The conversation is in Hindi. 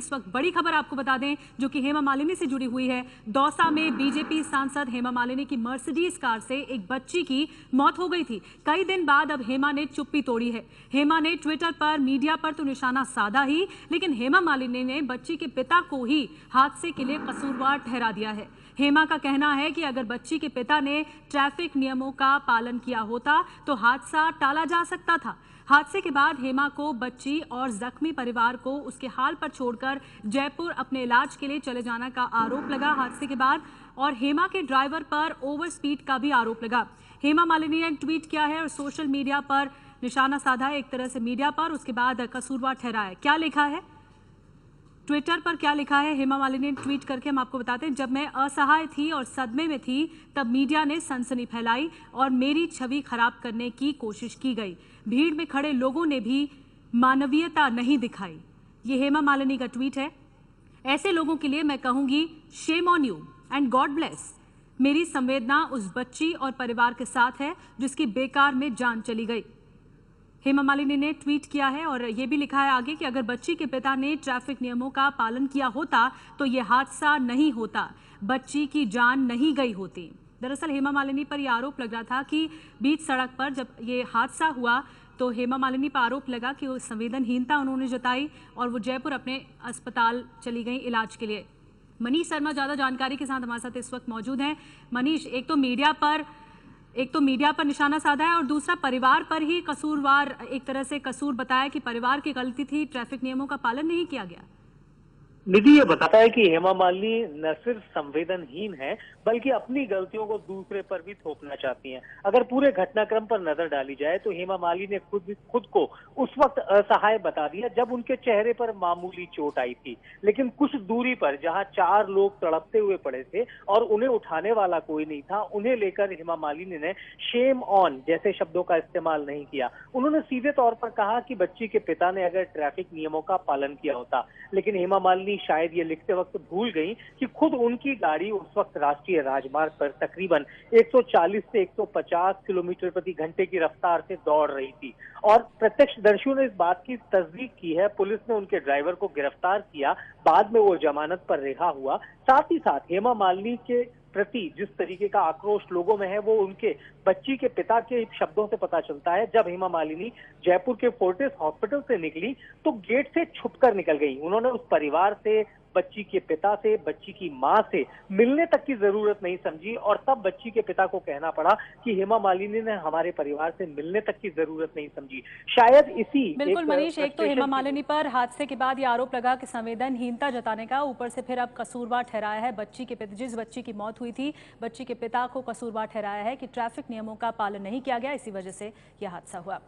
इस वक्त बड़ी खबर आपको बता दें जो कि हेमा मालिनी से जुड़ी हुई है। दौसा में बीजेपी सांसद हेमा मालिनी की मर्सिडीज कार से एक बच्ची की मौत हो गई थी। कई दिन बाद अब हेमा ने चुप्पी तोड़ी है। हेमा ने ट्विटर पर मीडिया पर तो निशाना साधा ही, लेकिन हेमा मालिनी ने बच्ची के पिता को ही हादसे के लिए कसूरवार ठहरा दिया है। हेमा का कहना है कि अगर बच्ची के पिता ने ट्रैफिक नियमों का पालन किया होता तो हादसा टाला जा सकता था। हादसे के बाद हेमा को, बच्ची और जख्मी परिवार को उसके हाल पर छोड़कर जयपुर अपने इलाज के लिए चले जाने का आरोप लगा हादसे के बाद, और हेमा के ड्राइवर पर ओवर स्पीड का भी आरोप लगा। हेमा मालिनी ने ट्वीट किया है और सोशल मीडिया पर निशाना साधा है एक तरह से मीडिया पर, उसके बाद कसूरवार ठहराया। क्या लिखा है ट्विटर पर, क्या लिखा है हेमा मालिनी ने ट्वीट करके, हम आपको बताते हैं। जब मैं असहाय थी और सदमे में थी तब मीडिया ने सनसनी फैलाई और मेरी छवि खराब करने की कोशिश की गई। भीड़ में खड़े लोगों ने भी मानवीयता नहीं दिखाई। ये हेमा मालिनी का ट्वीट है। ऐसे लोगों के लिए मैं कहूंगी shame on you and God bless. मेरी संवेदना उस बच्ची और परिवार के साथ है जिसकी बेकार में जान चली गई। हेमा मालिनी ने ट्वीट किया है और ये भी लिखा है आगे कि अगर बच्ची के पिता ने ट्रैफिक नियमों का पालन किया होता तो ये हादसा नहीं होता, बच्ची की जान नहीं गई होती। दरअसल हेमा मालिनी पर यह आरोप लग रहा था कि बीच सड़क पर जब ये हादसा हुआ तो हेमा मालिनी पर आरोप लगा कि वो संवेदनहीनता उन्होंने जताई और वो जयपुर अपने अस्पताल चली गई इलाज के लिए। मनीष शर्मा ज़्यादा जानकारी के साथ हमारे साथ इस वक्त मौजूद हैं। मनीष, एक तो मीडिया पर निशाना साधा है और दूसरा परिवार पर ही कसूरवार, एक तरह से कसूर बताया कि परिवार की गलती थी, ट्रैफिक नियमों का पालन नहीं किया गया। निधि ये बताता है कि हेमा मालिनी न सिर्फ संवेदनहीन है बल्कि अपनी गलतियों को दूसरे पर भी थोपना चाहती हैं। अगर पूरे घटनाक्रम पर नजर डाली जाए तो हेमा मालिनी ने खुद को उस वक्त असहाय बता दिया जब उनके चेहरे पर मामूली चोट आई थी, लेकिन कुछ दूरी पर जहां 4 लोग तड़पते हुए पड़े थे और उन्हें उठाने वाला कोई नहीं था, उन्हें लेकर हेमा मालिनी ने शेम ऑन जैसे शब्दों का इस्तेमाल नहीं किया। उन्होंने सीधे तौर पर कहा कि बच्ची के पिता ने अगर ट्रैफिक नियमों का पालन किया होता, लेकिन हेमा मालिनी शायद ये लिखते वक्त भूल गई कि खुद उनकी गाड़ी उस वक्त राष्ट्रीय राजमार्ग पर तकरीबन 140 से 150 किलोमीटर प्रति घंटे की रफ्तार से दौड़ रही थी और प्रत्यक्षदर्शियों ने इस बात की तस्दीक की है। पुलिस ने उनके ड्राइवर को गिरफ्तार किया, बाद में वो जमानत पर रिहा हुआ। साथ ही साथ हेमा मालिनी के प्रति जिस तरीके का आक्रोश लोगों में है वो उनके बच्ची के पिता के शब्दों से पता चलता है। जब हेमा मालिनी जयपुर के फोर्टिस हॉस्पिटल से निकली तो गेट से छुपकर निकल गई। उन्होंने उस परिवार से, बच्ची के पिता से, बच्ची की मां से मिलने तक की जरूरत नहीं समझी और तब बच्ची के पिता को कहना पड़ा कि हेमा मालिनी ने हमारे परिवार से मिलने तक की जरूरत नहीं समझी। शायद इसी बिल्कुल मनीष, एक तो हेमा मालिनी पर हादसे के बाद ये आरोप लगा कि संवेदनहीनता जताने का, ऊपर से फिर अब कसूरवार ठहराया है बच्ची के पिता, जिस बच्ची की मौत हुई थी बच्ची के पिता को कसूरवार ठहराया है कि ट्रैफिक नियमों का पालन नहीं किया गया, इसी वजह से यह हादसा हुआ।